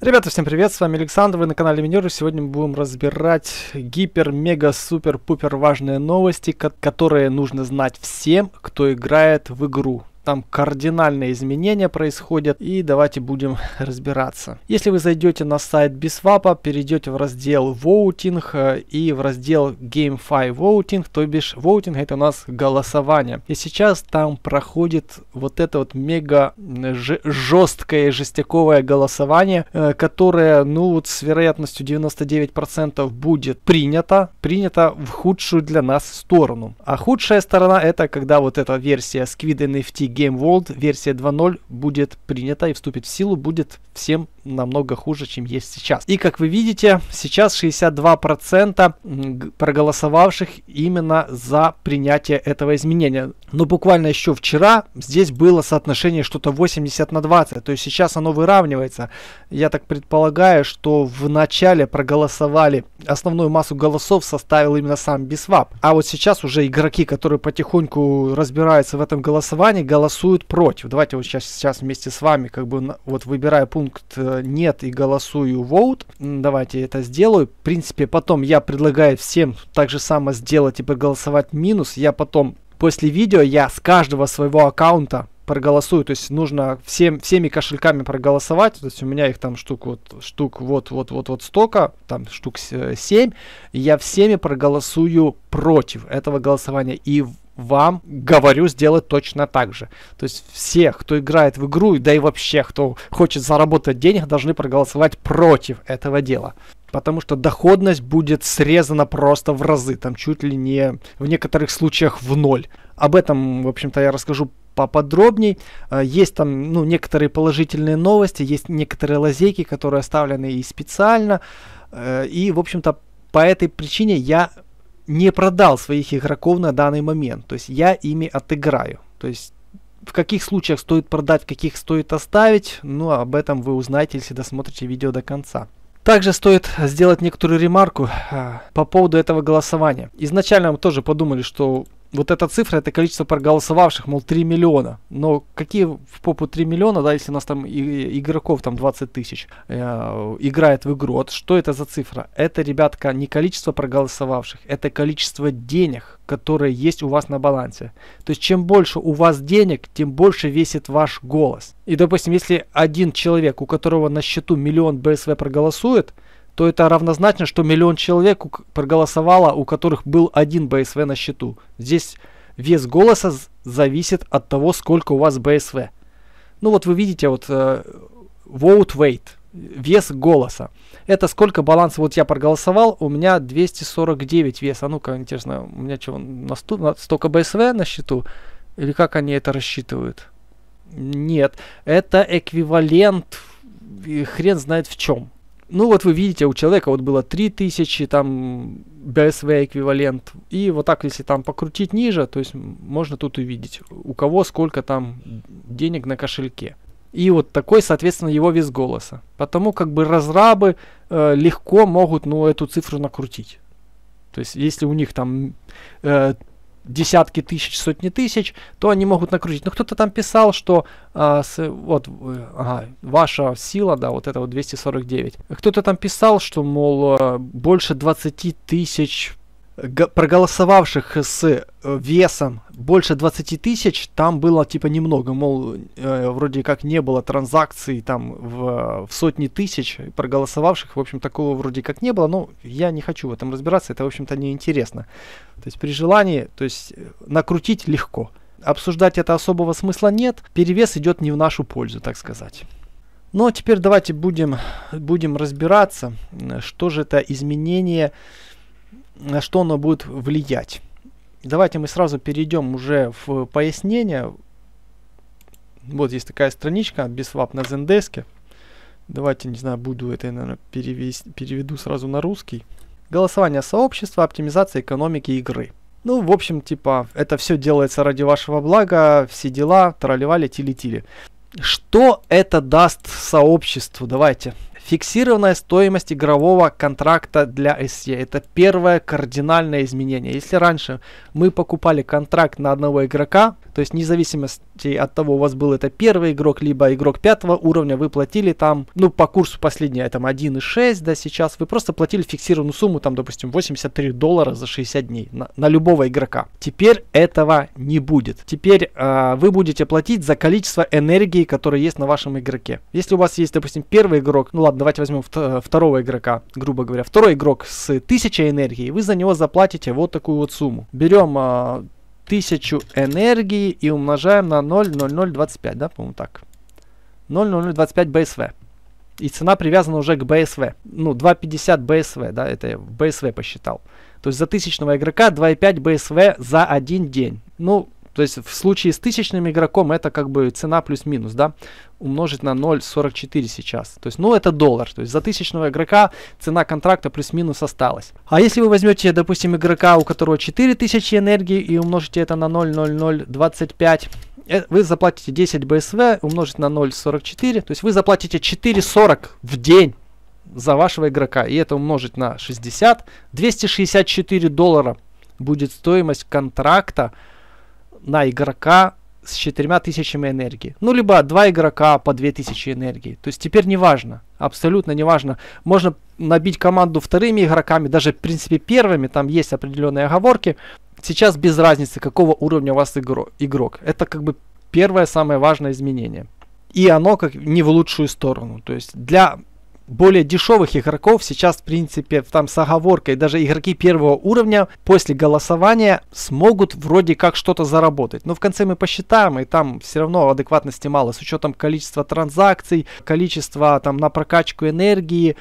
Ребята, всем привет, с вами Александр, вы на канале Минер, и сегодня мы будем разбирать гипер-мега-супер-пупер важные новости, которые нужно знать всем, кто играет в игру. Там кардинальные изменения происходят, и давайте будем разбираться. Если вы зайдете на сайт BSWAP, перейдете в раздел Voting и в раздел GameFi Voting, то бишь Voting это у нас голосование. И сейчас там проходит вот это вот мега жесткое жестяковое голосование, которое, ну вот с вероятностью 99% будет принято в худшую для нас сторону. А худшая сторона это когда вот эта версия Squid NFT Game World, версия 2.0 будет принята и вступит в силу, будет всем намного хуже, чем есть сейчас. И как вы видите, сейчас 62% проголосовавших именно за принятие этого изменения. Но буквально еще вчера здесь было соотношение что-то 80/20, то есть сейчас оно выравнивается. Я так предполагаю, что в начале проголосовали, основную массу голосов составил именно сам BSWAP. А вот сейчас уже игроки, которые потихоньку разбираются в этом голосовании, голосуют против. Давайте вот сейчас вместе с вами как бы вот выбираю пункт нет и голосую vote. Давайте это сделаю. В принципе, потом я предлагаю всем так же само сделать и проголосовать минус. Я потом после видео я с каждого своего аккаунта проголосую, то есть нужно всеми кошельками проголосовать, то есть у меня их там штук столько, там штук 7, и я всеми проголосую против этого голосования, и вам говорю сделать точно так же. То есть все, кто играет в игру, да и вообще, кто хочет заработать денег, должны проголосовать против этого дела. Потому что доходность будет срезана просто в разы, там чуть ли не в некоторых случаях в ноль. Об этом, в общем-то, я расскажу поподробней. Есть там, ну, некоторые положительные новости, есть некоторые лазейки, которые оставлены и специально. И, в общем-то, по этой причине я не продал своих игроков на данный момент. То есть я ими отыграю. То есть в каких случаях стоит продать, в каких стоит оставить, ну, об этом вы узнаете, если досмотрите видео до конца. Также стоит сделать некоторую ремарку по поводу этого голосования. Изначально мы тоже подумали, что вот эта цифра, это количество проголосовавших, мол, 3 миллиона. Но какие в попу 3 миллиона, да, если у нас там игроков там 20 тысяч играет в игру. Вот что это за цифра? Это, ребятка, не количество проголосовавших, это количество денег, которые есть у вас на балансе. То есть чем больше у вас денег, тем больше весит ваш голос. И, допустим, если один человек, у которого на счету миллион BSV проголосует, то это равнозначно, что миллион человек проголосовало, у которых был один BSV на счету. Здесь вес голоса зависит от того, сколько у вас BSV. Ну вот вы видите, вот vote weight, вес голоса. Это сколько баланс, вот я проголосовал, у меня 249 вес. А ну-ка, интересно, у меня что, столько BSV на счету? Или как они это рассчитывают? Нет, это эквивалент, хрен знает в чем. Ну вот вы видите, у человека вот было 3000 там BSV эквивалент. И вот так, если там покрутить ниже, то есть можно тут увидеть, у кого сколько там денег на кошельке. И вот такой, соответственно, его вес голоса. Потому как бы разрабы легко могут, ну, эту цифру накрутить. То есть если у них там десятки тысяч, сотни тысяч, то они могут накрутить. Но кто-то там писал, что ваша сила, да, вот это вот 249. Кто-то там писал, что, мол, больше 20 тысяч проголосовавших с весом больше 20 тысяч, там было типа немного, мол, вроде как не было транзакций там в сотни тысяч проголосовавших, в общем, такого вроде как не было, но я не хочу в этом разбираться, это, в общем-то, неинтересно. То есть при желании, то есть накрутить легко. Обсуждать это особого смысла нет, перевес идет не в нашу пользу, так сказать. Ну, а теперь давайте будем разбираться, что же это изменение, на что оно будет влиять. Давайте мы сразу перейдем уже в пояснение. Вот есть такая страничка BSWAP на Zendesk. Давайте, не знаю, буду это, наверное, переведу сразу на русский. Голосование сообщества, оптимизация экономики игры. Ну, в общем, типа, это все делается ради вашего блага, все дела, тролливали, тили-тили. Что это даст сообществу? Давайте. Фиксированная стоимость игрового контракта для SE. Это первое кардинальное изменение. Если раньше мы покупали контракт на одного игрока, то есть независимо от того, у вас был это первый игрок, либо игрок 5 уровня, вы платили там, ну, по курсу последний, там 1,6, да, сейчас, вы просто платили фиксированную сумму, там, допустим, $83 за 60 дней на любого игрока. Теперь этого не будет. Теперь вы будете платить за количество энергии, которое есть на вашем игроке. Если у вас есть, допустим, первый игрок, ну ладно, давайте возьмем второго игрока, грубо говоря, второй игрок с 1000 энергии, вы за него заплатите вот такую вот сумму. Берем 1000 энергии и умножаем на 0,0025, да, по-моему, так. 0,0025 BSV. И цена привязана уже к BSV. Ну, 2,50 BSV, да, это я BSV посчитал. То есть за 1000-го игрока 2,5 BSV за один день. Ну, то есть в случае с 1000-м игроком это как бы цена плюс-минус, да, умножить на 0,44 сейчас. То есть, ну, это $1. То есть за 1000-го игрока цена контракта плюс-минус осталась. А если вы возьмете, допустим, игрока, у которого 4000 энергии, и умножите это на 0,0025, вы заплатите 10 BSV, умножить на 0,44, то есть вы заплатите 4,40 в день за вашего игрока. И это умножить на 60, $264 будет стоимость контракта на игрока с 4000 энергии. Ну, либо 2 игрока по 2000 энергии. То есть теперь не важно, абсолютно не важно. Можно набить команду вторыми игроками, даже в принципе первыми, там есть определенные оговорки. Сейчас без разницы, какого уровня у вас игрок. Это как бы первое самое важное изменение. И оно как не в лучшую сторону. То есть для более дешевых игроков сейчас, в принципе, там с оговоркой, даже игроки первого уровня после голосования смогут вроде как что-то заработать. Но в конце мы посчитаем, и там все равно адекватности мало, с учетом количества транзакций, количества там на прокачку энергии.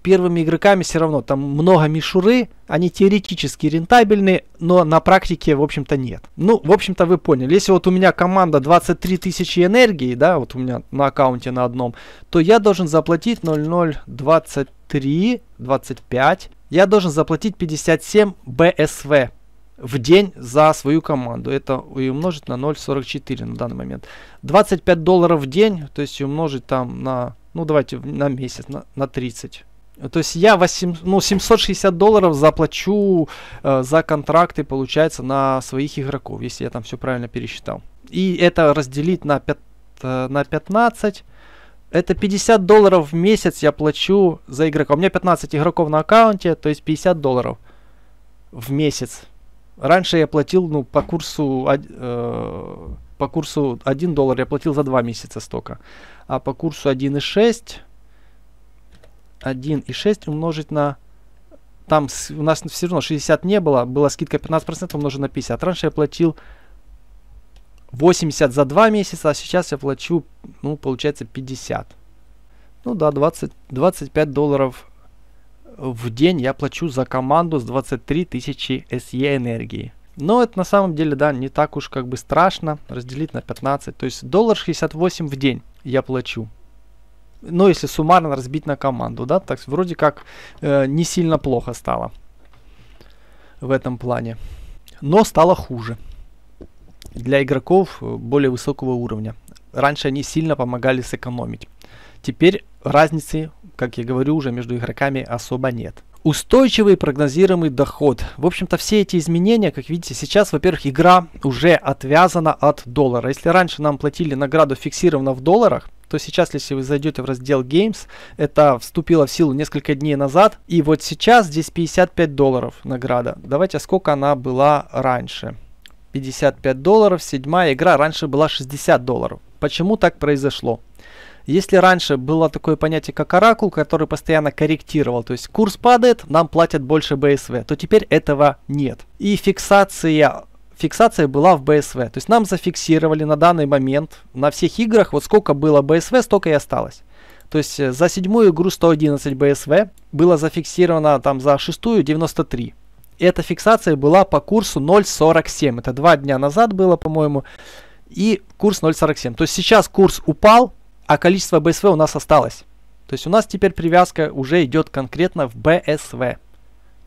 Первыми игроками все равно там много мишуры, они теоретически рентабельны, но на практике, в общем-то, нет. Ну, в общем-то, вы поняли. Если вот у меня команда 23 тысячи энергии, да, вот у меня на аккаунте на одном, то я должен заплатить 0,023,25. Я должен заплатить 57 BSV в день за свою команду. Это и умножить на 0,44 на данный момент. $25 в день, то есть умножить там на, ну, давайте на месяц, на 30. То есть я $760 заплачу за контракты, получается, на своих игроков, если я там все правильно пересчитал. И это разделить на 15. Это $50 в месяц я плачу за игрока. У меня 15 игроков на аккаунте, то есть $50 в месяц. Раньше я платил, ну, по курсу $1 я платил за 2 месяца столько. А по курсу 1,6 умножить на... Там у нас все равно 60 не было. Была скидка 15% умножить на 50. Раньше я платил 80 за 2 месяца, а сейчас я плачу, ну, получается 50. Ну да, $25 в день я плачу за команду с 23 тысячи SE энергии. Но это на самом деле, да, не так уж как бы страшно разделить на 15. То есть $1.68 в день я плачу. Ну, если суммарно разбить на команду, да, так вроде как не сильно плохо стало в этом плане. Но стало хуже для игроков более высокого уровня. Раньше они сильно помогали сэкономить. Теперь разницы, как я говорю, уже между игроками особо нет. Устойчивый прогнозируемый доход. В общем-то, все эти изменения, как видите, сейчас, во-первых, игра уже отвязана от доллара. Если раньше нам платили награду фиксированно в долларах, то сейчас, если вы зайдете в раздел Games, это вступило в силу несколько дней назад. И вот сейчас здесь $55 награда. Давайте, сколько она была раньше. $55, седьмая игра раньше была $60. Почему так произошло? Если раньше было такое понятие, как оракул, который постоянно корректировал, то есть курс падает, нам платят больше BSV, то теперь этого нет. И фиксация была в BSV. То есть нам зафиксировали на данный момент на всех играх, вот сколько было BSV, столько и осталось. То есть за седьмую игру 111 BSV, было зафиксировано там за шестую 93. И эта фиксация была по курсу 0.47. Это 2 дня назад было, по-моему. И курс 0.47. То есть сейчас курс упал, а количество BSV у нас осталось. То есть у нас теперь привязка уже идет конкретно в BSV,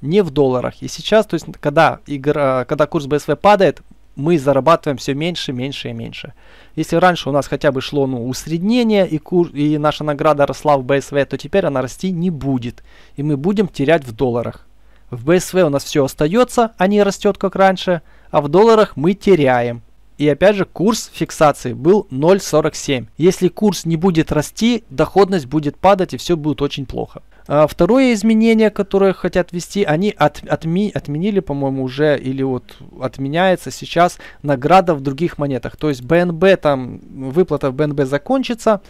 не в долларах. И сейчас, то есть когда курс BSV падает, мы зарабатываем все меньше, меньше и меньше. Если раньше у нас хотя бы шло усреднение и наша награда росла в BSV, то теперь она расти не будет. И мы будем терять в долларах. В BSV у нас все остается, а не растет как раньше, а в долларах мы теряем. И опять же, курс фиксации был 0.47. Если курс не будет расти, доходность будет падать и все будет очень плохо. Второе изменение, которое хотят ввести, они отменили, по-моему, уже, или вот отменяется сейчас награда в других монетах. То есть БНБ, там выплата в БНБ закончится,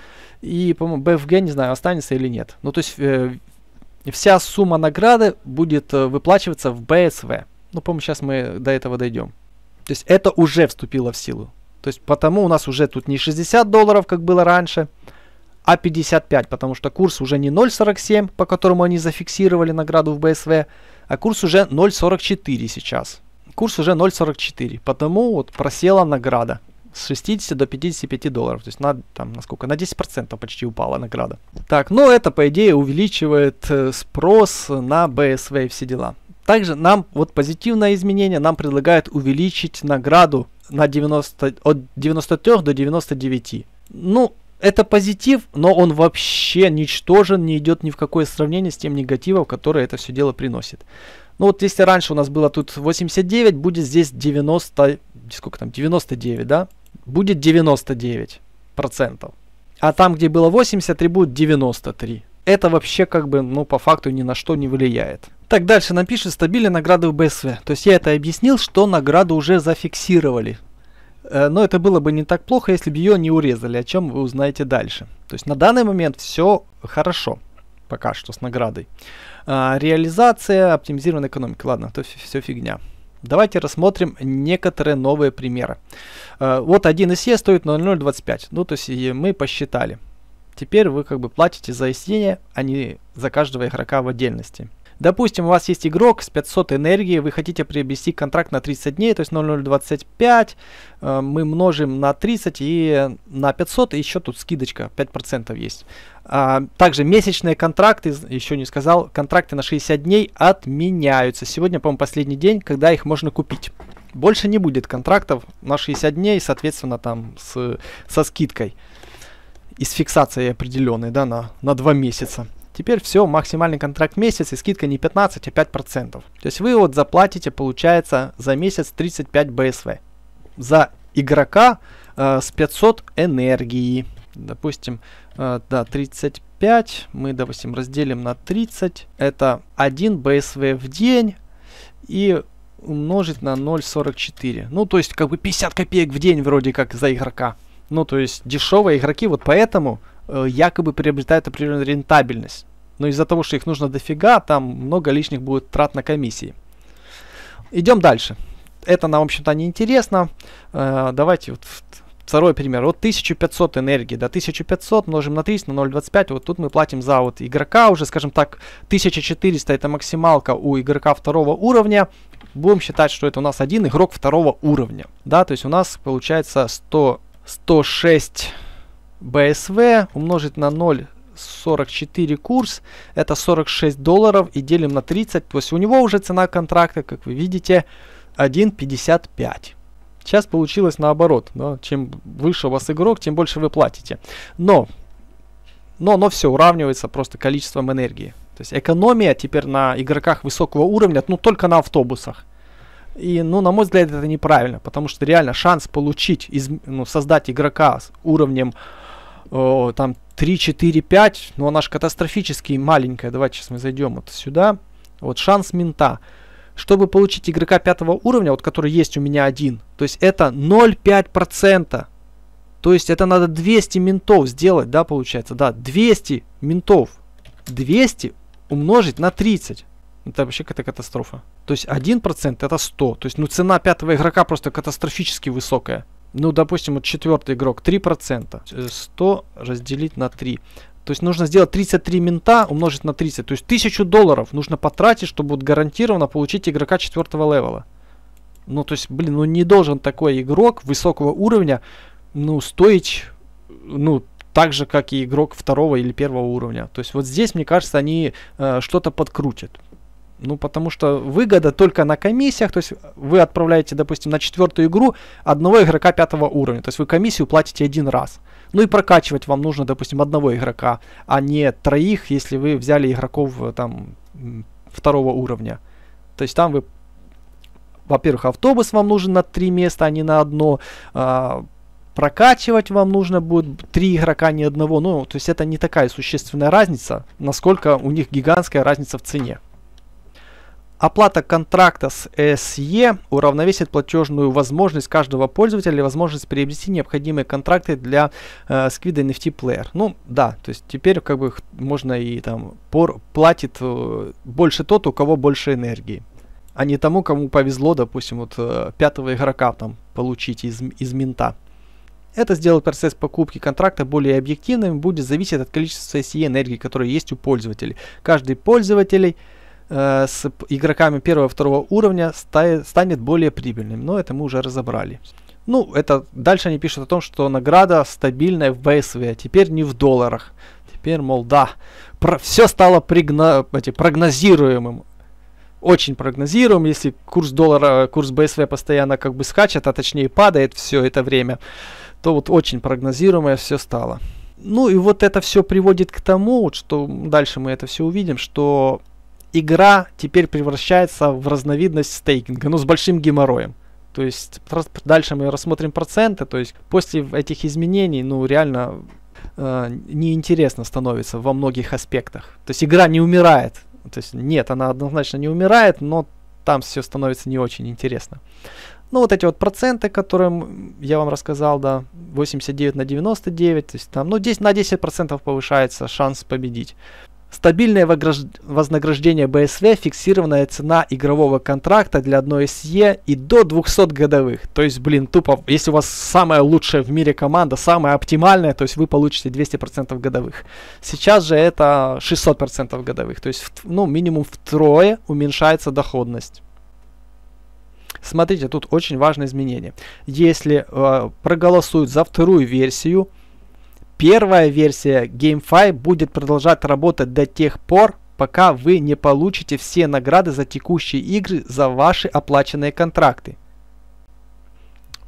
и, по-моему, БФГ, не знаю, останется или нет. Ну, то есть вся сумма награды будет выплачиваться в БСВ. Ну, по-моему, сейчас мы до этого дойдем. То есть это уже вступило в силу. То есть потому у нас уже тут не $60, как было раньше, а 55, потому что курс уже не 0.47, по которому они зафиксировали награду в БСВ, а курс уже 0.44 сейчас. Курс уже 0.44, потому вот просела награда с 60 до $55. То есть на 10% почти упала награда. Так, ну это по идее увеличивает спрос на БСВ и все дела. Также нам, вот позитивное изменение, нам предлагают увеличить награду на 90, от 93 до 99. Ну, это позитив, но он вообще ничтожен, не идет ни в какое сравнение с тем негативом, который это все дело приносит. Ну вот если раньше у нас было тут 89, будет здесь 90, сколько там, 99, да? Будет 99%. А там, где было 83, будет 93. Это вообще как бы, ну, по факту ни на что не влияет. Так, дальше нам пишет стабильные награды в БСВ. То есть я это объяснил, что награду уже зафиксировали. Но это было бы не так плохо, если бы ее не урезали, о чем вы узнаете дальше. То есть на данный момент все хорошо. Пока что с наградой. Реализация, оптимизированная экономика. Ладно, то все фигня. Давайте рассмотрим некоторые новые примеры. Вот 1 SE стоит 0.025. Ну, то есть мы посчитали. Теперь вы как бы платите за SE, а не за каждого игрока в отдельности. Допустим, у вас есть игрок с 500 энергии, вы хотите приобрести контракт на 30 дней, то есть 0.025, мы множим на 30 и на 500, и еще тут скидочка 5% есть. Также месячные контракты, еще не сказал, контракты на 60 дней отменяются. Сегодня, по-моему, последний день, когда их можно купить. Больше не будет контрактов на 60 дней, соответственно, там со скидкой и с фиксацией определенной, да, на 2 месяца. Теперь все, максимальный контракт месяц и скидка не 15, а 5%. То есть вы вот заплатите, получается, за месяц 35 БСВ. За игрока с 500 энергии. Допустим, да, 35 мы, допустим, разделим на 30. Это 1 БСВ в день и умножить на 0.44. Ну, то есть как бы 50 копеек в день вроде как за игрока. Ну, то есть дешевые игроки, вот поэтому якобы приобретают определенную рентабельность. Но из-за того, что их нужно дофига, там много лишних будет трат на комиссии. Идем дальше. Это нам, в общем-то, не интересно. Давайте вот второй пример. Вот 1500 энергии. Да, 1500 множим на 30, на 0.25. Вот тут мы платим за вот игрока уже, скажем так, 1400 это максималка у игрока второго уровня. Будем считать, что это у нас один игрок второго уровня. Да, то есть у нас получается 106 БСВ умножить на 0.44 курс, это $46 и делим на 30, то есть у него уже цена контракта, как вы видите, 1.55. Сейчас получилось наоборот, да? Чем выше у вас игрок, тем больше вы платите. Но все уравнивается просто количеством энергии. То есть экономия теперь на игроках высокого уровня, ну только на автобусах. И, ну, на мой взгляд, это неправильно, потому что реально шанс получить, создать игрока с уровнем там 3, 4, 5, ну, она же катастрофически маленькая. Давайте сейчас мы зайдем вот сюда. Вот шанс минта. Чтобы получить игрока 5 уровня, вот который есть у меня один, то есть это 0,5%. То есть это надо 200 минтов сделать, да, получается, да, 200 минтов. 200 умножить на 30. Это вообще какая-то катастрофа. То есть 1% это 100. То есть, ну, цена 5 игрока просто катастрофически высокая. Ну, допустим, вот 4 игрок 3%. 100 разделить на 3. То есть нужно сделать 33 минта умножить на 30. То есть $1000 нужно потратить, чтобы вот гарантированно получить игрока 4 левела. Ну, то есть, блин, ну не должен такой игрок высокого уровня, ну, стоить, ну, так же, как и игрок 2 или 1 уровня. То есть вот здесь, мне кажется, они что-то подкрутят. Ну, потому что выгода только на комиссиях. То есть вы отправляете, допустим, на 4 игру одного игрока 5 уровня. То есть вы комиссию платите 1 раз. Ну и прокачивать вам нужно, допустим, одного игрока, а не 3, если вы взяли игроков там 2 уровня. То есть там вы во-первых, автобус вам нужен на 3 места, а не на одно. Прокачивать вам нужно будет 3 игрока, не одного. Ну, то есть это не такая существенная разница, насколько у них гигантская разница в цене. Оплата контракта с SE уравновесит платежную возможность каждого пользователя и возможность приобрести необходимые контракты для Squid NFT Player. Ну да, то есть теперь как бы можно и там платит больше тот, у кого больше энергии, а не тому, кому повезло, допустим, вот 5-го игрока там получить из минта. Это сделает процесс покупки контракта более объективным и будет зависеть от количества SE энергии, которая есть у пользователей. Каждый пользователь с игроками 1-2 уровня станет более прибыльным, но это мы уже разобрали. Ну, это дальше они пишут о том, что награда стабильная в BSV, теперь не в долларах. Теперь, мол, да, все стало прогнозируемым. Очень прогнозируем, если курс доллара, курс BSV постоянно как бы скачет, а точнее падает все это время, то вот очень прогнозируемое все стало. Ну и вот это все приводит к тому, что дальше мы это все увидим, что игра теперь превращается в разновидность стейкинга, но с большим геморроем. То есть дальше мы рассмотрим проценты, то есть после этих изменений, ну реально неинтересно становится во многих аспектах. То есть игра не умирает. То есть нет, она однозначно не умирает, но там все становится не очень интересно. Ну вот эти вот проценты, которые я вам рассказал, да, 89 на 99, то есть там, ну, 10 на 10% повышается шанс победить. Стабильное вознаграждение BSV, фиксированная цена игрового контракта для одной SE и до 200 годовых. То есть, блин, тупо, если у вас самая лучшая в мире команда, самая оптимальная, то есть вы получите 200% годовых. Сейчас же это 600% годовых. То есть, ну, минимум втрое уменьшается доходность. Смотрите, тут очень важное изменение. Если проголосуют за вторую версию, первая версия GameFi будет продолжать работать до тех пор, пока вы не получите все награды за текущие игры за ваши оплаченные контракты.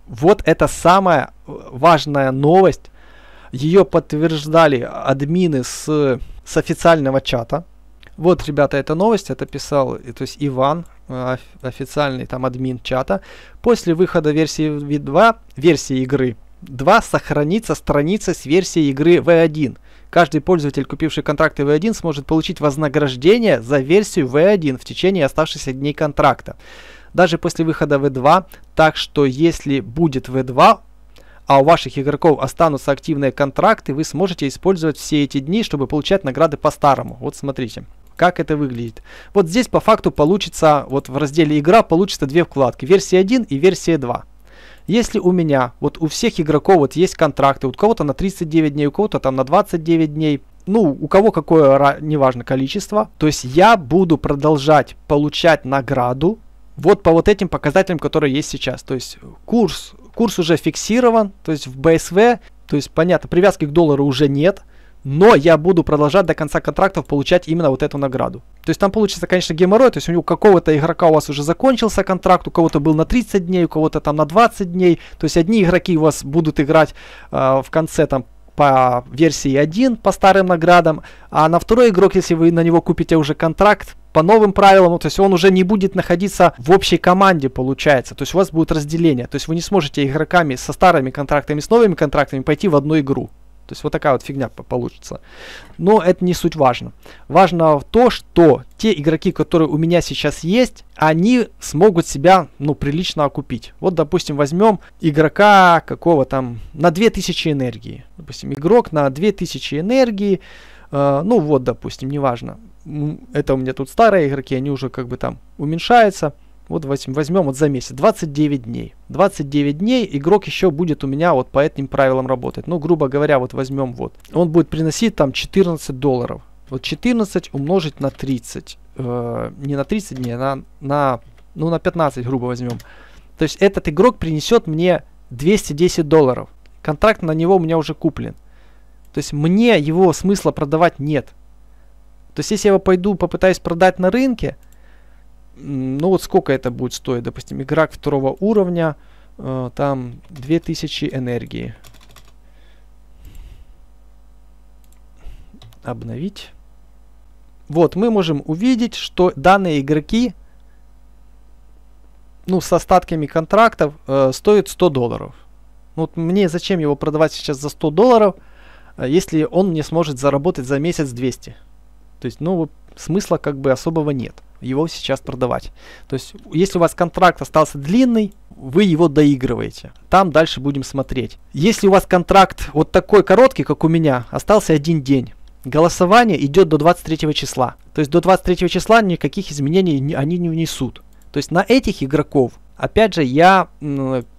Вот это самая важная новость. Ее подтверждали админы с официального чата. Вот, ребята, эта новость, это писал, то есть Иван, официальный там админ чата. После выхода версии V2, версии игры 2 сохранится страница с версией игры V1. Каждый пользователь, купивший контракты V1, сможет получить вознаграждение за версию V1 в течение оставшихся дней контракта. Даже после выхода V2, так что если будет V2, а у ваших игроков останутся активные контракты, вы сможете использовать все эти дни, чтобы получать награды по-старому. Вот смотрите, как это выглядит. Вот здесь по факту получится, вот в разделе игра получится 2 вкладки, версия 1 и версия 2. Если у меня, вот у всех игроков вот есть контракты, у кого-то на 39 дней, у кого-то там на 29 дней, ну, у кого какое, неважно, количество, то есть я буду продолжать получать награду вот по вот этим показателям, которые есть сейчас. То есть курс уже фиксирован, то есть в BSV, то есть понятно, привязки к доллару уже нет, но я буду продолжать до конца контрактов получать именно вот эту награду. То есть там получится, конечно, геморрой, то есть у какого-то игрока у вас уже закончился контракт, у кого-то был на 30 дней, у кого-то там на 20 дней. То есть одни игроки у вас будут играть в конце там по версии 1 по старым наградам, а на второй игрок, если вы на него купите уже контракт по новым правилам, ну, то есть он уже не будет находиться в общей команде, получается. То есть у вас будет разделение. То есть вы не сможете игроками со старыми контрактами, с новыми контрактами пойти в одну игру. То есть вот такая вот фигня получится. Но это не суть важно. Важно то, что те игроки, которые у меня сейчас есть, они смогут себя, ну, прилично окупить. Вот, допустим, возьмем игрока какого там на 2000 энергии. Допустим, игрок на 2000 энергии. Ну вот, допустим, неважно. Это у меня тут старые игроки, они уже как бы там уменьшаются. Вот возьмем вот за месяц, 29 дней. 29 дней игрок еще будет у меня вот по этим правилам работать. Ну, грубо говоря, вот возьмем вот. Он будет приносить там $14. Вот 14 умножить на 30. Не на 30 дней, а на 15, грубо возьмем. То есть этот игрок принесет мне $210. Контракт на него у меня уже куплен. То есть мне его смысла продавать нет. То есть если я его попытаюсь продать на рынке, ну вот сколько это будет стоить, допустим, игрок 2 уровня, там 2000 энергии. Обновить. Вот, мы можем увидеть, что данные игроки ну, с остатками контрактов стоит $100. Вот мне зачем его продавать сейчас за $100, если он не сможет заработать за месяц 200? То есть, ну, смысла как бы особого нет его сейчас продавать. То есть, если у вас контракт остался длинный, вы его доигрываете. Там дальше будем смотреть. Если у вас контракт вот такой короткий, как у меня, остался 1 день, голосование идет до 23 числа. То есть, до 23 числа никаких изменений они не внесут. То есть, на этих игроков, опять же, я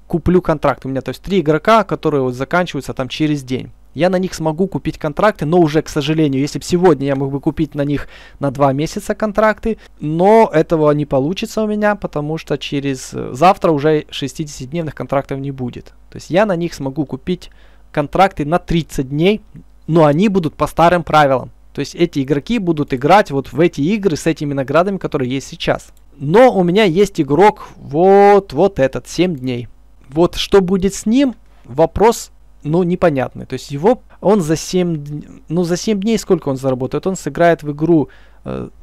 куплю контракт. У меня, то есть, 3 игрока, которые вот заканчиваются там через день. Я на них смогу купить контракты, но уже, к сожалению, если бы сегодня я мог бы купить на них на 2 месяца контракты, но этого не получится у меня, потому что через завтра уже 60-дневных контрактов не будет. То есть я на них смогу купить контракты на 30 дней, но они будут по старым правилам. То есть эти игроки будут играть вот в эти игры с этими наградами, которые есть сейчас. Но у меня есть игрок вот этот, 7 дней. Вот что будет с ним, вопрос, ну, непонятный. То есть он за 7 дней сколько он заработает? Он сыграет в игру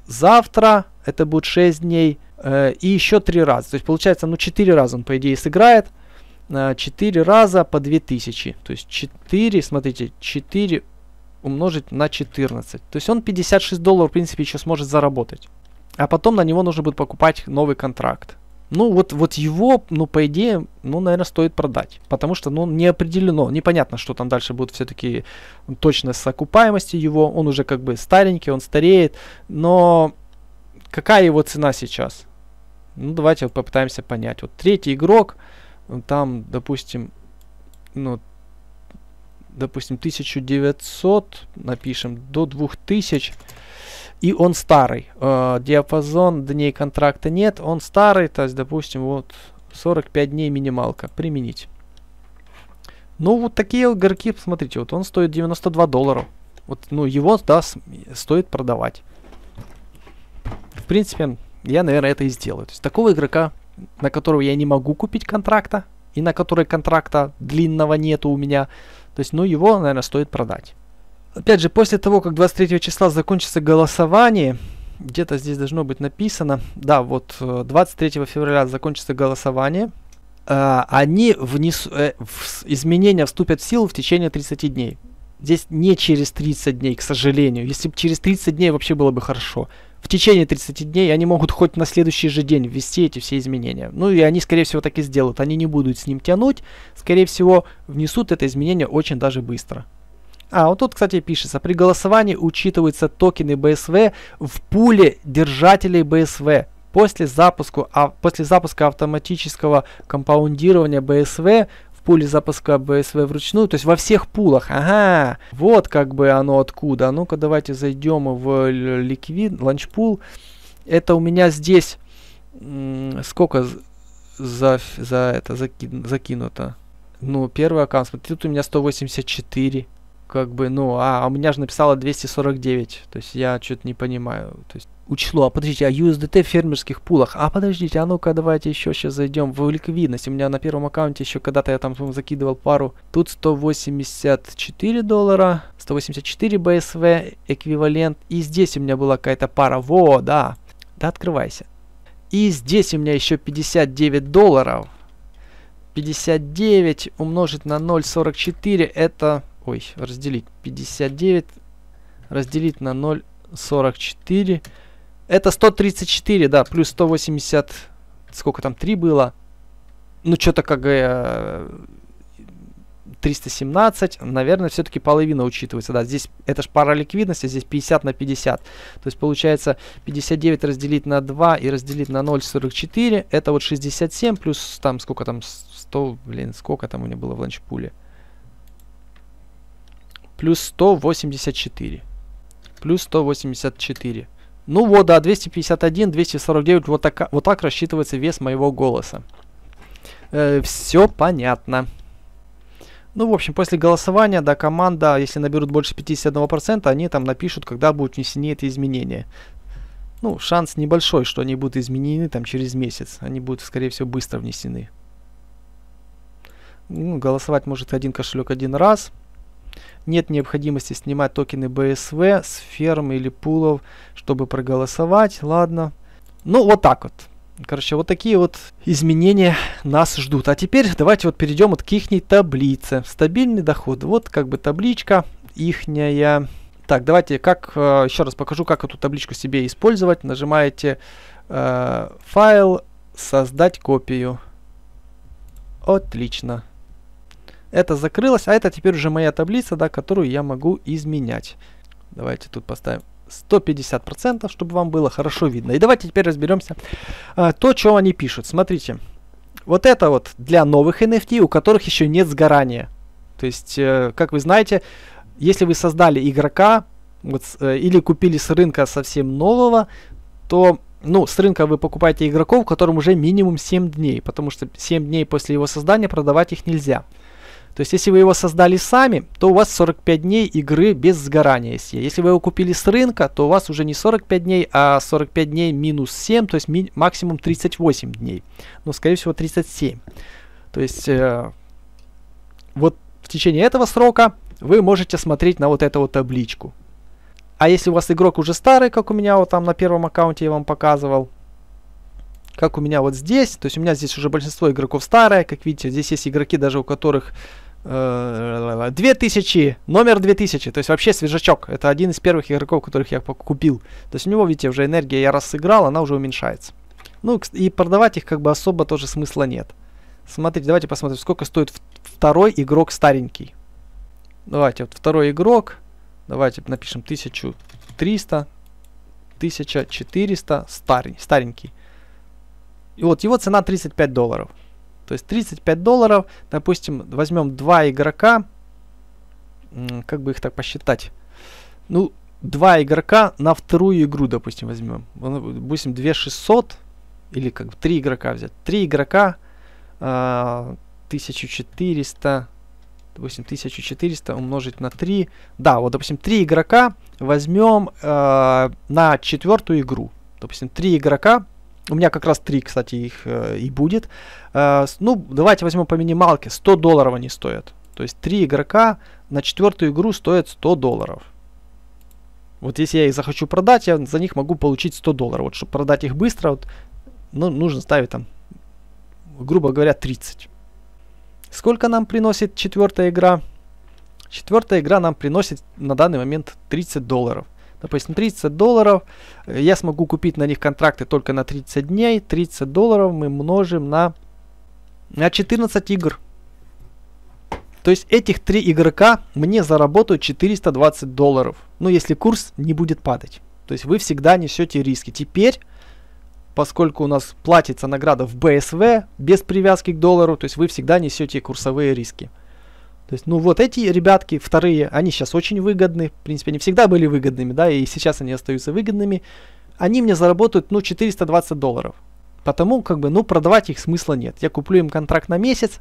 завтра, это будет 6 дней, и еще 3 раза. То есть получается, ну, 4 раза он, по идее, сыграет. 4 раза по 2000. То есть 4, смотрите, 4 умножить на 14. То есть он $56, в принципе, еще сможет заработать. А потом на него нужно будет покупать новый контракт. Ну, вот его, ну, по идее, ну, наверное, стоит продать. Потому что, ну, не определено, непонятно, что там дальше будет все-таки точно с окупаемостью его. Он уже как бы старенький, он стареет. Но какая его цена сейчас? Ну, давайте вот попытаемся понять. Вот 3-й игрок, там, допустим, 1900, напишем, до 2000. И он старый. Диапазон дней контракта нет. Он старый. То есть, допустим, вот 45 дней минималка. Применить. Ну, вот такие игроки, посмотрите, вот он стоит $92. Вот, ну, его, да, стоит продавать. В принципе, я, наверное, это и сделаю. То есть, такого игрока, на которого я не могу купить контракта, и на который контракта длинного нету у меня, то есть, ну, его, наверное, стоит продать. Опять же, после того, как 23 числа закончится голосование, где-то здесь должно быть написано, да, вот 23 февраля закончится голосование, изменения вступят в силу в течение 30 дней. Здесь не через 30 дней, к сожалению. Если бы через 30 дней вообще было бы хорошо. В течение 30 дней они могут хоть на следующий же день ввести эти все изменения. Ну и они, скорее всего, так и сделают. Они не будут с ним тянуть. Скорее всего, внесут это изменение очень даже быстро. Вот тут, кстати, пишется, при голосовании учитываются токены BSV в пуле держателей BSV. После запуска автоматического компаундирования BSV в пуле запуска BSV вручную, то есть во всех пулах. Ага, вот как бы оно откуда. Ну-ка, давайте зайдем в Liquid, Launch Это у меня здесь сколько закинуто? Ну, первый аккаунт, смотрите, тут у меня 184. Как бы, ну, у меня же написало 249. То есть я что-то не понимаю. То есть учло. Подождите, USDT в фермерских пулах. Подождите, ну-ка, давайте еще сейчас зайдем в ликвидность. У меня на первом аккаунте еще когда-то я там закидывал пару. Тут $184, 184 BSV эквивалент. И здесь у меня была какая-то пара. Да. Да, открывайся. И здесь у меня еще $59. 59 умножить на 0,44 это... разделить 59, разделить на 0,44. Это 134, да, плюс 180, сколько там, 3 было. Ну, что-то как 317, наверное, все-таки половина учитывается, да. Здесь, это же пара ликвидности, здесь 50 на 50. То есть, получается, 59 разделить на 2 и разделить на 0,44, это вот 67, плюс там, сколько там, 100, сколько там у меня было в ланчпуле. Плюс 184. Плюс 184. Ну вот, да, 251, 249. Вот так рассчитывается вес моего голоса. Все понятно. Ну, в общем, после голосования, да, команда, если наберут больше 51%, они там напишут, когда будут внесены эти изменения. Ну, шанс небольшой, что они будут изменены там через месяц. Они будут, скорее всего, быстро внесены. Ну, голосовать может один кошелек один раз. Нет необходимости снимать токены BSV с ферм или пулов, чтобы проголосовать. Ладно. Ну, вот так вот. Короче, вот такие вот изменения нас ждут. А теперь давайте вот перейдем вот к ихней таблице. Стабильный доход. Вот как бы табличка ихняя. Так, давайте еще раз покажу, как эту табличку себе использовать. Нажимаете файл, создать копию. Отлично. Это закрылось, а это теперь уже моя таблица, да, которую я могу изменять. Давайте тут поставим 150%, чтобы вам было хорошо видно. И давайте теперь разберемся то, что они пишут. Смотрите, вот это вот для новых NFT, у которых еще нет сгорания. То есть, как вы знаете, если вы создали игрока вот, или купили с рынка совсем нового, то с рынка вы покупаете игроков, которым уже минимум 7 дней, потому что 7 дней после его создания продавать их нельзя. То есть, если вы его создали сами, то у вас 45 дней игры без сгорания есть. Если вы его купили с рынка, то у вас уже не 45 дней, а 45 дней минус 7, то есть максимум 38 дней. Но, скорее всего, 37. То есть, вот в течение этого срока вы можете смотреть на вот эту вот табличку. А если у вас игрок уже старый, как у меня вот там на первом аккаунте я вам показывал, как у меня вот здесь, то есть у меня здесь уже большинство игроков старые, как видите, здесь есть игроки даже у которых 2000, номер 2000, то есть вообще свежачок. Это один из первых игроков, которых я купил. То есть у него, видите, уже энергия я раз сыграл, она уже уменьшается. Ну и продавать их как бы особо тоже смысла нет. Смотрите, давайте посмотрим, сколько стоит второй игрок старенький. Давайте, вот второй игрок, давайте напишем 1300, 1400, старенький. И вот его цена $35. То есть $35, допустим, возьмем 2 игрока, как бы их так посчитать, 2 игрока на вторую игру, допустим, возьмем, допустим, 2600, или как бы 3 игрока взять, 3 игрока, 1400, допустим, 1400 умножить на 3, да, вот, допустим, 3 игрока возьмем на 4-ю игру, допустим, 3 игрока. У меня как раз 3, кстати, их и будет. Давайте возьмем по минималке. $100 они стоят. То есть 3 игрока на 4-ю игру стоят $100. Вот если я их захочу продать, я за них могу получить $100. Вот чтобы продать их быстро, вот, нужно ставить там, грубо говоря, 30. Сколько нам приносит 4-я игра? 4-я игра нам приносит на данный момент $30. Допустим, $30 я смогу купить на них контракты только на 30 дней. $30 мы множим на 14 игр. То есть этих 3 игрока мне заработают $420. Если курс не будет падать. То есть вы всегда несете риски. Теперь, поскольку у нас платится награда в BSV без привязки к доллару, то есть вы всегда несете курсовые риски. То есть, вот эти ребятки, вторые, они сейчас очень выгодны. В принципе, они всегда были выгодными, да, и сейчас они остаются выгодными. Они мне заработают, $420. Потому, продавать их смысла нет. Я куплю им контракт на месяц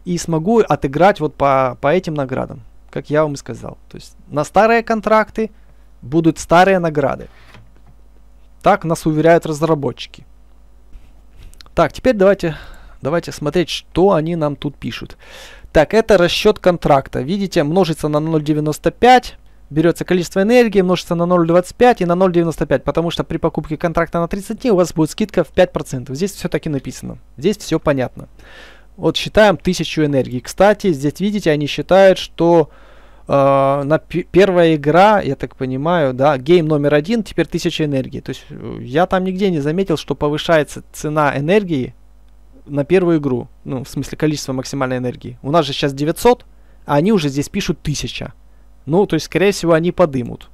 и смогу отыграть вот по этим наградам, как я вам и сказал. То есть, на старые контракты будут старые награды. Так нас уверяют разработчики. Так, теперь давайте смотреть, что они нам тут пишут. Так, это расчет контракта. Видите, множится на 0,95, берется количество энергии, множится на 0,25 и на 0,95, потому что при покупке контракта на 30 дней у вас будет скидка в 5%. Здесь все таки написано. Здесь все понятно. Вот считаем 1000 энергии. Кстати, здесь видите, они считают, что первая игра, я так понимаю, да, гейм номер 1, теперь 1000 энергии. То есть я там нигде не заметил, что повышается цена энергии на первую игру, в смысле количество максимальной энергии. У нас же сейчас 900, а они уже здесь пишут 1000. То есть, скорее всего, они подымут.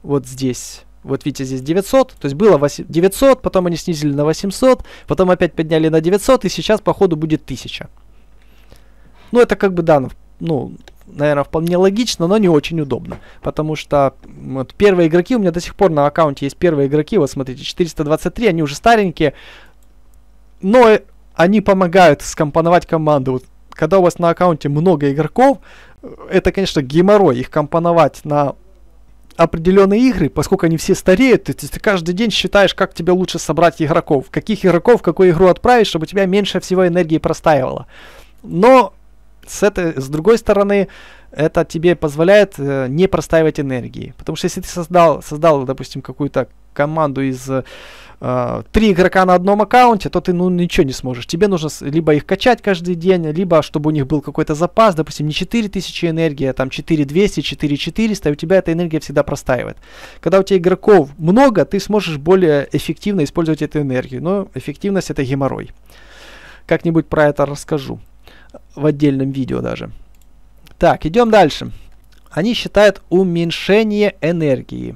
Вот здесь. Вот видите, здесь 900. То есть было 900, потом они снизили на 800, потом опять подняли на 900, и сейчас, походу, будет 1000. Это как бы, да, наверное, вполне логично, но не очень удобно. Потому что вот первые игроки, у меня до сих пор на аккаунте есть первые игроки, вот смотрите, 423, они уже старенькие, но они помогают скомпоновать команду. Вот, когда у вас на аккаунте много игроков, это, конечно, геморрой их компоновать на определенные игры, поскольку они все стареют, ты каждый день считаешь, как тебе лучше собрать игроков, каких игроков в какую игру отправить, чтобы у тебя меньше всего энергии простаивало. Но с другой стороны, это тебе позволяет не простаивать энергии. Потому что если ты создал, допустим, какую-то команду из 3 игрока на одном аккаунте, то ты ну ничего не сможешь. Тебе нужно либо их качать каждый день, либо чтобы у них был какой-то запас, допустим, не 4000 энергии, а там 4200, 4400, и у тебя эта энергия всегда простаивает. Когда у тебя игроков много, ты сможешь более эффективно использовать эту энергию, но эффективность это геморрой. Как-нибудь про это расскажу в отдельном видео даже. Так, идем дальше. Они считают уменьшение энергии.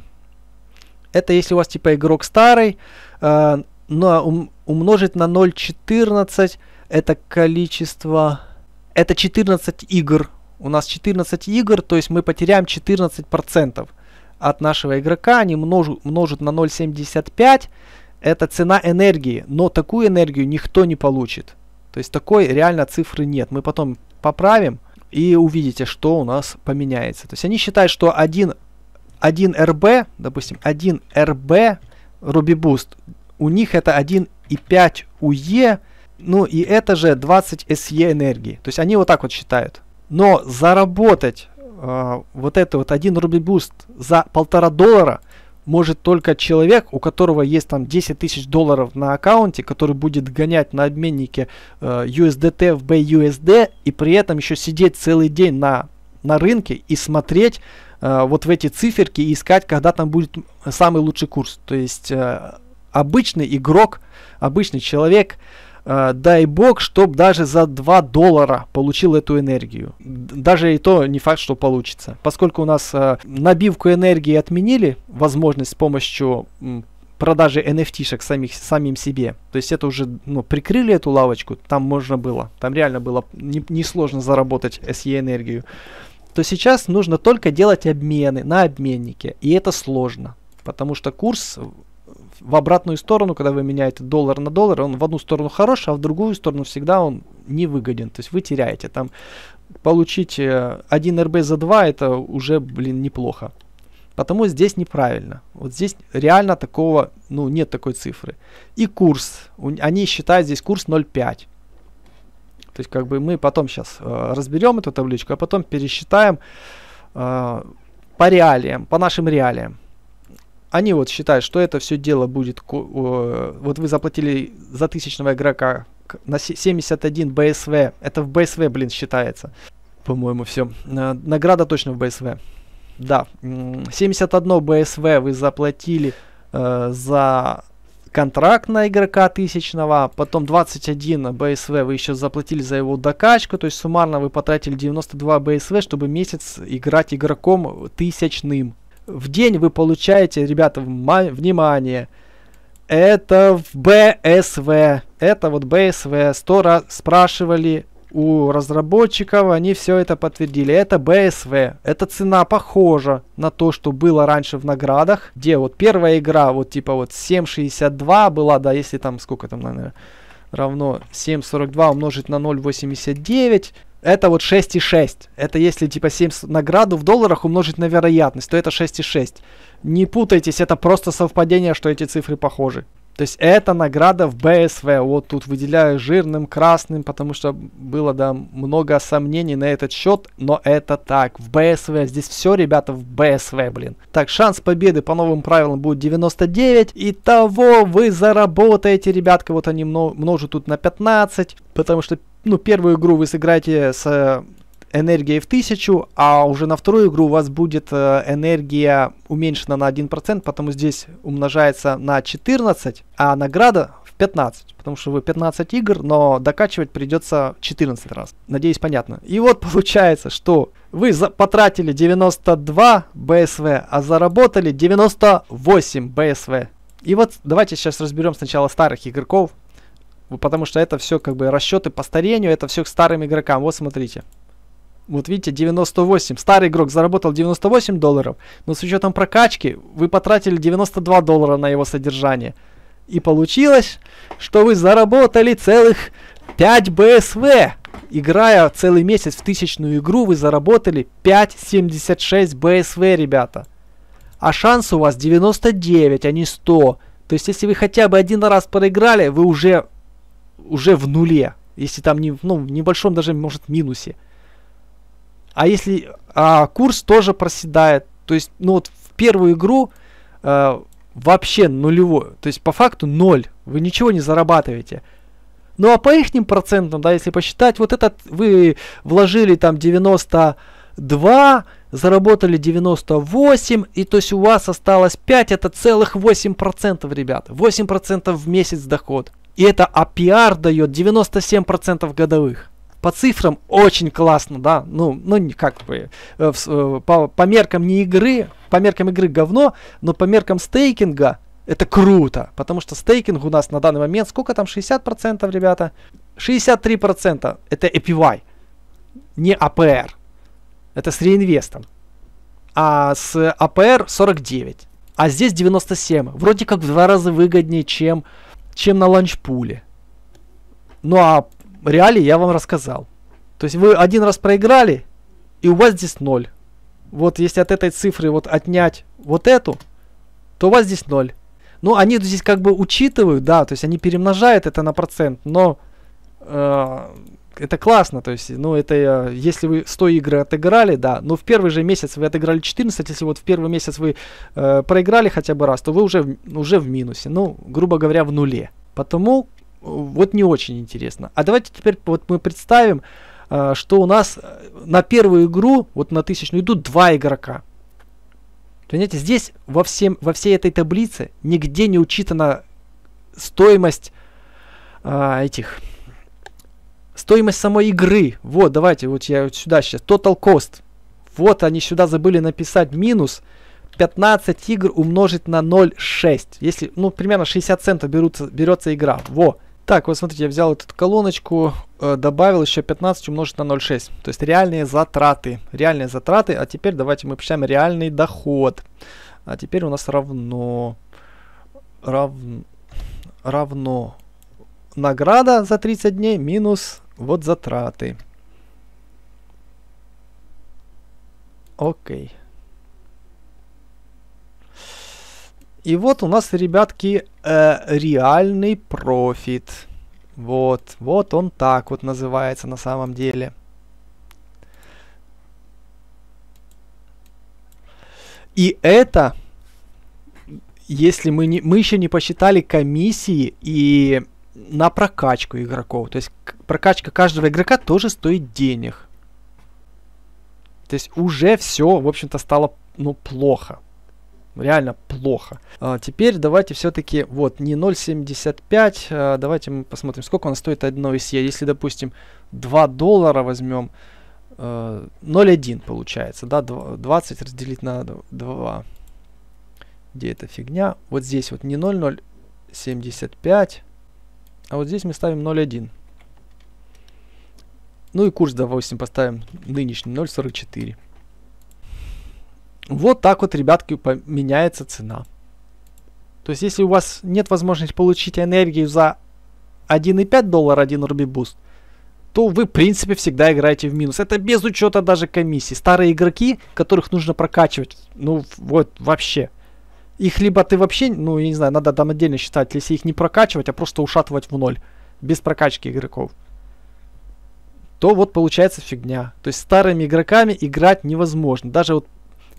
Это если у вас типа игрок старый, но умножить на 0,14 это количество, это 14 игр. У нас 14 игр, то есть мы потеряем 14% от нашего игрока. Они множат на 0,75, это цена энергии, но такую энергию никто не получит. То есть такой реально цифры нет. Мы потом поправим и увидите, что у нас поменяется. То есть они считают, что 1 РБ, допустим, 1 РБ Ruby Boost, у них это 1,5 УЕ, ну и это же 20 СЕ энергии. То есть они вот так вот считают. Но заработать вот это вот 1 Ruby Boost за $1,5 может только человек, у которого есть там 10 тысяч долларов на аккаунте, который будет гонять на обменнике USDT в BUSD и при этом еще сидеть целый день на рынке и смотреть вот в эти циферки и искать, когда там будет самый лучший курс. То есть обычный игрок, обычный человек, дай бог, чтобы даже за $2 получил эту энергию. Даже и то не факт, что получится. Поскольку у нас набивку энергии отменили, возможность с помощью продажи NFT-шек самим себе. То есть это уже прикрыли эту лавочку, там можно было. Там реально было несложно заработать SE энергию. То сейчас нужно только делать обмены на обменнике. И это сложно. Потому что курс в обратную сторону, когда вы меняете доллар на доллар, он в одну сторону хорош, а в другую сторону всегда он невыгоден. То есть вы теряете. Там получить 1 РБ за 2 это уже, неплохо. Потому здесь неправильно. Вот здесь реально такого, нет такой цифры. И курс. Они считают здесь курс 0,5. То есть как бы мы потом сейчас разберем эту табличку, а потом пересчитаем по реалиям, по нашим реалиям. Они вот считают, что это все дело будет, вот вы заплатили за тысячного игрока на 71 БСВ, это в БСВ, считается, по-моему, все. Награда точно в БСВ. Да, 71 БСВ вы заплатили за контракт на игрока тысячного, потом 21 БСВ вы еще заплатили за его докачку, то есть суммарно вы потратили 92 БСВ, чтобы месяц играть игроком тысячным. В день вы получаете, ребята, внимание, это в БСВ, это вот БСВ, 100 раз спрашивали у разработчиков, они все это подтвердили, это БСВ, эта цена похожа на то, что было раньше в наградах, где вот первая игра, вот типа вот 7.62 была, да, если там, сколько там, наверное, равно 7.42 умножить на 0.89, это вот 6,6. Это если типа 7 награду в долларах умножить на вероятность, то это 6,6. Не путайтесь, это просто совпадение, что эти цифры похожи. То есть это награда в БСВ. Вот тут выделяю жирным красным, потому что было, да, много сомнений на этот счет, но это так. В БСВ. Здесь все, ребята, в БСВ, Так, шанс победы по новым правилам будет 99. Итого вы заработаете, ребятка. Вот они множат тут на 15, потому что первую игру вы сыграете с энергией в 1000, а уже на вторую игру у вас будет энергия уменьшена на 1%, потому здесь умножается на 14, а награда в 15, потому что вы 15 игр, но докачивать придется 14 раз. Надеюсь, понятно. И вот получается, что вы потратили 92 БСВ, а заработали 98 БСВ. И вот давайте сейчас разберем сначала старых игроков, потому что это все как бы расчеты по старению, это все к старым игрокам. Вот смотрите. Вот видите, 98. Старый игрок заработал 98 долларов, но с учетом прокачки вы потратили 92 доллара на его содержание. И получилось, что вы заработали целых 5 БСВ. Играя целый месяц в 1000-ю игру, вы заработали 5,76 БСВ, ребята. А шанс у вас 99, а не 100. То есть, если вы хотя бы один раз проиграли, вы уже в нуле. Если там в небольшом даже, может, минусе. А если курс тоже проседает, то есть, вот в первую игру вообще нулевой. То есть по факту 0. Вы ничего не зарабатываете. Ну а по ихним процентам, да, если посчитать, вот этот вы вложили там 92, заработали 98, и то есть у вас осталось 5, это целых 8%, ребят. 8% в месяц доход. И это APR дает 97% годовых. По цифрам очень классно, да, ну как бы, по меркам не игры, по меркам игры говно, но по меркам стейкинга это круто, потому что стейкинг у нас на данный момент, сколько там, 60%, ребята? 63% это APY, не APR, это с реинвестом, а с APR 49, а здесь 97, вроде как в 2 раза выгоднее, чем на ланчпуле. Ну а реалии я вам рассказал. То есть вы один раз проиграли, и у вас здесь 0. Вот если от этой цифры вот отнять вот эту, то у вас здесь 0. Ну, они здесь как бы учитывают, да, то есть они перемножают это на процент, но это классно, то есть, ну, это если вы 100 игр отыграли, да, но в первый же месяц вы отыграли 14, если вот в первый месяц вы проиграли хотя бы раз, то вы уже в минусе, ну, грубо говоря, в нуле. Потому вот не очень интересно. А давайте теперь вот мы представим, что у нас на первую игру, вот на 1000 идут 2 игрока. Понимаете, здесь во всей этой таблице нигде не учитана стоимость стоимость самой игры. Вот, давайте, вот я вот сюда сейчас, total cost. Вот они сюда забыли написать минус 15 игр умножить на 0,6. Если, ну, примерно 60 центов берется игра. Во. Так, вот смотрите, я взял эту колоночку, добавил еще 15 умножить на 0,6. То есть реальные затраты. Реальные затраты. А теперь давайте мы посчитаем реальный доход. А теперь у нас равно награда за 30 дней минус вот затраты. Окей. И вот у нас, ребятки, реальный профит. Вот он так вот называется на самом деле. И это, если мы еще не посчитали комиссии и на прокачку игроков. То есть прокачка каждого игрока тоже стоит денег. То есть уже все, в общем-то, стало, ну, плохо. Реально плохо. Теперь давайте все-таки, вот, не 0,75, давайте мы посмотрим, сколько он стоит одно из Е. Если, допустим, $2 возьмем, 0,1 получается, да, 20 разделить на 2. Где эта фигня? Вот здесь вот не 0,075, а вот здесь мы ставим 0,1. Ну и курс, допустим, поставим нынешний 0,44. Вот так вот, ребятки, меняется цена. То есть, если у вас нет возможности получить энергию за $1,5 один Ruby Boost, то вы, в принципе, всегда играете в минус. Это без учета даже комиссии. Старые игроки, которых нужно прокачивать, ну вот вообще. Их либо ты вообще, ну я не знаю, надо там отдельно считать, если их не прокачивать, а просто ушатывать в ноль. Без прокачки игроков. То вот получается фигня. То есть старыми игроками играть невозможно. Даже вот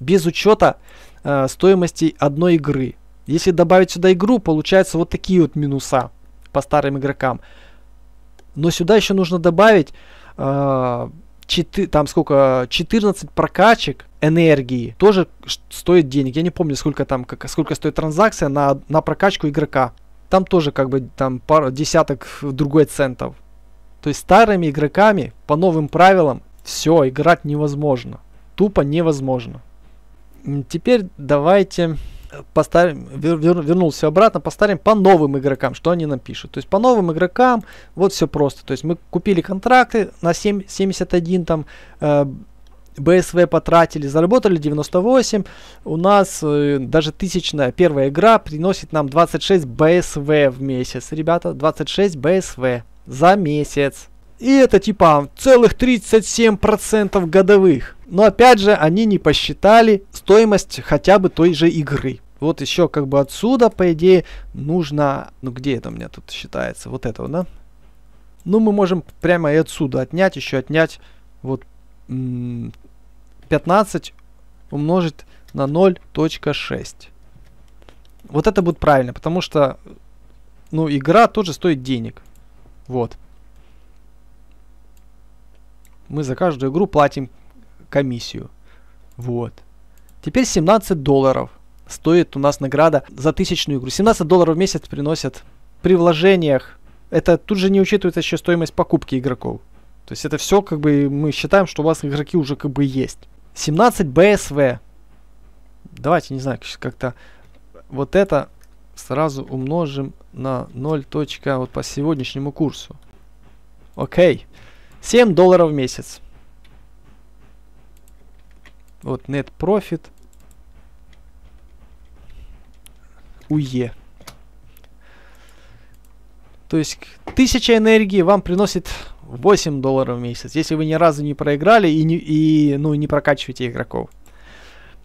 без учета стоимости одной игры. Если добавить сюда игру, получается вот такие вот минуса по старым игрокам. Но сюда еще нужно добавить там сколько, 14 прокачек энергии. Тоже стоит денег. Я не помню, сколько стоит транзакция на прокачку игрока. Там тоже как бы там пару десяток другой центов. То есть старыми игроками по новым правилам все, играть невозможно. Тупо невозможно. Теперь давайте поставим, вернулся обратно, поставим по новым игрокам, что они нам пишут. То есть по новым игрокам вот все просто. То есть мы купили контракты на 71 там БСВ потратили, заработали 98. У нас даже 1000-я первая игра приносит нам 26 БСВ в месяц. Ребята, 26 БСВ за месяц. И это типа целых 37% годовых. Но опять же, они не посчитали стоимость хотя бы той же игры. Вот еще как бы отсюда, по идее, нужно... Ну где это у меня тут считается? Вот этого, да? Ну мы можем прямо и отсюда отнять, еще отнять вот 15 умножить на 0,6. Вот это будет правильно, потому что, ну, игра тоже стоит денег. Вот. Мы за каждую игру платим комиссию. Вот. Теперь $17 стоит у нас награда за 1000 игру. $17 в месяц приносят при вложениях. Это тут же не учитывается еще стоимость покупки игроков. То есть это все как бы мы считаем, что у вас игроки уже как бы есть. 17 БСВ. Давайте, не знаю, как-то вот это сразу умножим на 0. Вот по сегодняшнему курсу. Окей. $7 в месяц. Вот net profit. УЕ. То есть 1000 энергии вам приносит $8 в месяц, если вы ни разу не проиграли и не прокачиваете игроков.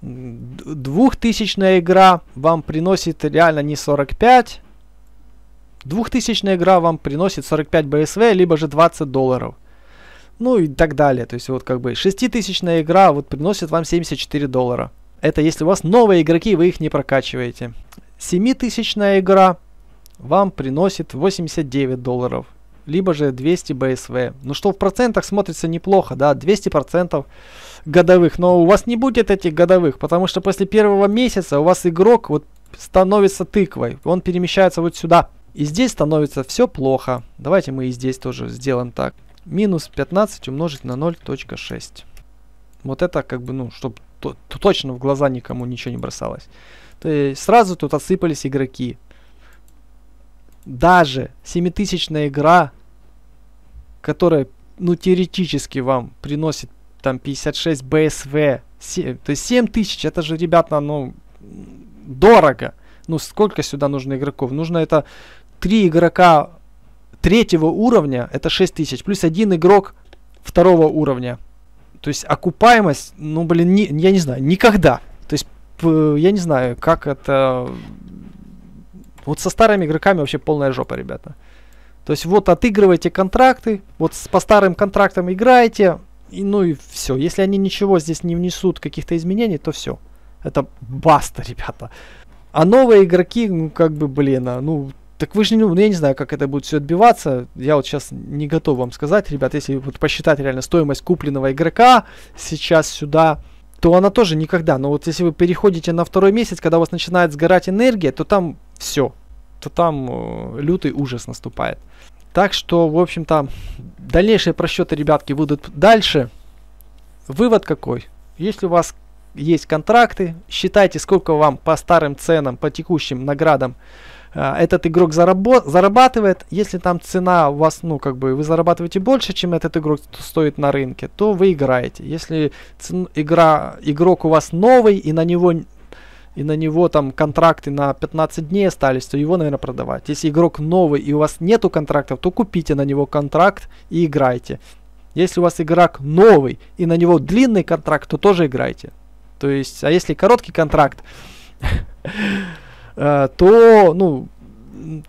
2000 игра вам приносит реально не 45. 2000 игра вам приносит 45 БСВ, либо же $20. Ну и так далее. То есть вот как бы 6000 игра вот приносит вам $74. Это если у вас новые игроки, вы их не прокачиваете. 7000 игра вам приносит $89. Либо же 200 БСВ. Ну что в процентах смотрится неплохо, да, 200% годовых. Но у вас не будет этих годовых, потому что после первого месяца у вас игрок вот становится тыквой. Он перемещается вот сюда. И здесь становится все плохо. Давайте мы и здесь тоже сделаем так. Минус 15 умножить на 0.6. Вот это как бы, ну, чтобы точно в глаза никому ничего не бросалось. То есть сразу тут отсыпались игроки. Даже 7000 игра, которая, ну, теоретически вам приносит там 56 БСВ, то есть 7000, это же, ребята, ну, дорого. Ну, сколько сюда нужно игроков? Нужно это 3 игрока 3-го уровня, это 6000, плюс 1 игрок 2-го уровня. То есть окупаемость, ну, блин, я не знаю, никогда. То есть, я не знаю, как это... Вот со старыми игроками вообще полная жопа, ребята. То есть вот отыгрываете контракты, вот по старым контрактам играете, и, ну и все. Если они ничего здесь не внесут, каких-то изменений, то все. Это баста, ребята. А новые игроки, ну как бы, блин, ну... Так вы же, ну, я не знаю, как это будет все отбиваться. Я вот сейчас не готов вам сказать, ребят. Если вот посчитать реально стоимость купленного игрока сейчас сюда, то она тоже никогда. Но вот если вы переходите на 2-й месяц, когда у вас начинает сгорать энергия, то там все. То там лютый ужас наступает. Так что, в общем-то, дальнейшие просчеты, ребятки, будут дальше. Вывод какой? Если у вас есть контракты, считайте, сколько вам по старым ценам, по текущим наградам этот игрок зарабатывает. Если там цена у вас, ну, как бы, вы зарабатываете больше, чем этот игрок стоит на рынке, то вы играете. Если игрок у вас новый, и на него там контракты на 15 дней остались, то его, наверное, продавать. Если игрок новый, и у вас нету контрактов, то купите на него контракт и играйте. Если у вас игрок новый, и на него длинный контракт, то тоже играйте. То есть, а если короткий контракт, то, ну,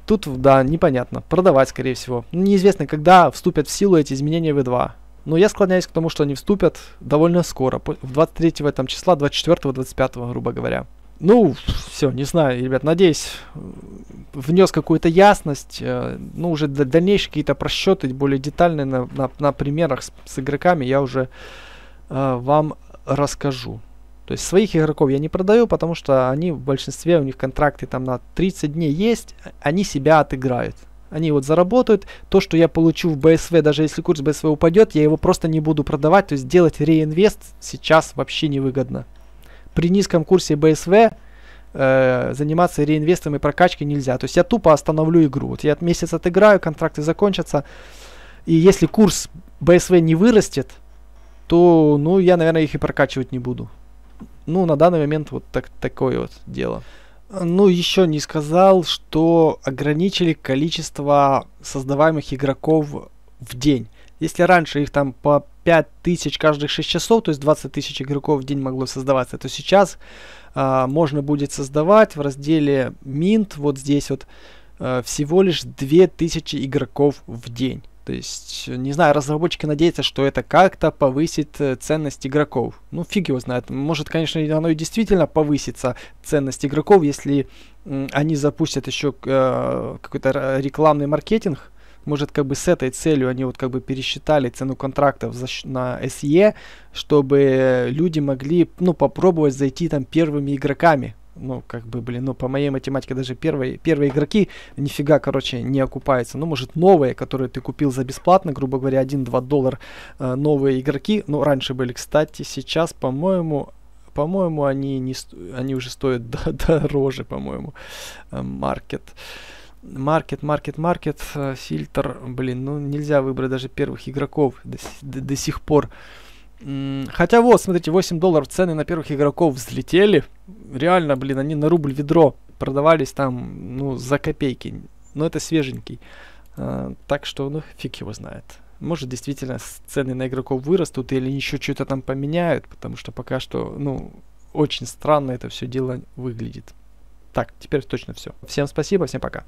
тут, да, непонятно. Продавать, скорее всего. Неизвестно, когда вступят в силу эти изменения в V2. Но я склоняюсь к тому, что они вступят довольно скоро. В 23 там, числа, 24-25, грубо говоря. Ну, все, не знаю, ребят, надеюсь, внес какую-то ясность. Ну, уже дальнейшие какие-то просчеты, более детальные на примерах с игроками я уже вам расскажу. То есть своих игроков я не продаю, потому что они в большинстве, у них контракты там на 30 дней есть, они себя отыграют. Они вот заработают. То, что я получу в БСВ, даже если курс БСВ упадет, я его просто не буду продавать. То есть делать реинвест сейчас вообще невыгодно. При низком курсе БСВ заниматься реинвестом и прокачкой нельзя. То есть я тупо остановлю игру. Вот я месяц отыграю, контракты закончатся. И если курс БСВ не вырастет, то, ну, я, наверное, их и прокачивать не буду. Ну, на данный момент вот такое вот дело. Ну, еще не сказал, что ограничили количество создаваемых игроков в день. Если раньше их там по 5000 каждых 6 часов, то есть 20 тысяч игроков в день могло создаваться, то сейчас можно будет создавать в разделе Mint, вот здесь вот, всего лишь 2000 игроков в день. То есть, не знаю, разработчики надеются, что это как-то повысит ценность игроков. Ну, фиг его знает. Может, конечно, оно и действительно повысится, ценность игроков, если они запустят еще какой-то рекламный маркетинг. Может, как бы с этой целью они вот как бы пересчитали цену контрактов на SE, чтобы люди могли, ну, попробовать зайти там первыми игроками. Ну, как бы, блин, ну, по моей математике даже первые игроки нифига, короче, не окупаются. Ну, может, новые, которые ты купил за бесплатно, грубо говоря, 1-2 доллара, новые игроки. Ну, раньше были, кстати, сейчас, по-моему, они уже стоят дороже, по-моему. Маркет, фильтр, блин, ну нельзя выбрать даже первых игроков до сих пор. Хотя вот, смотрите, 8 долларов цены на первых игроков взлетели. Реально, блин, они на рубль ведро продавались там, ну, за копейки. Но это свеженький. Так что, ну, фиг его знает. Может, действительно, цены на игроков вырастут или еще что-то там поменяют, потому что пока что, ну, очень странно это все дело выглядит. Так, теперь точно все. Всем спасибо, всем пока.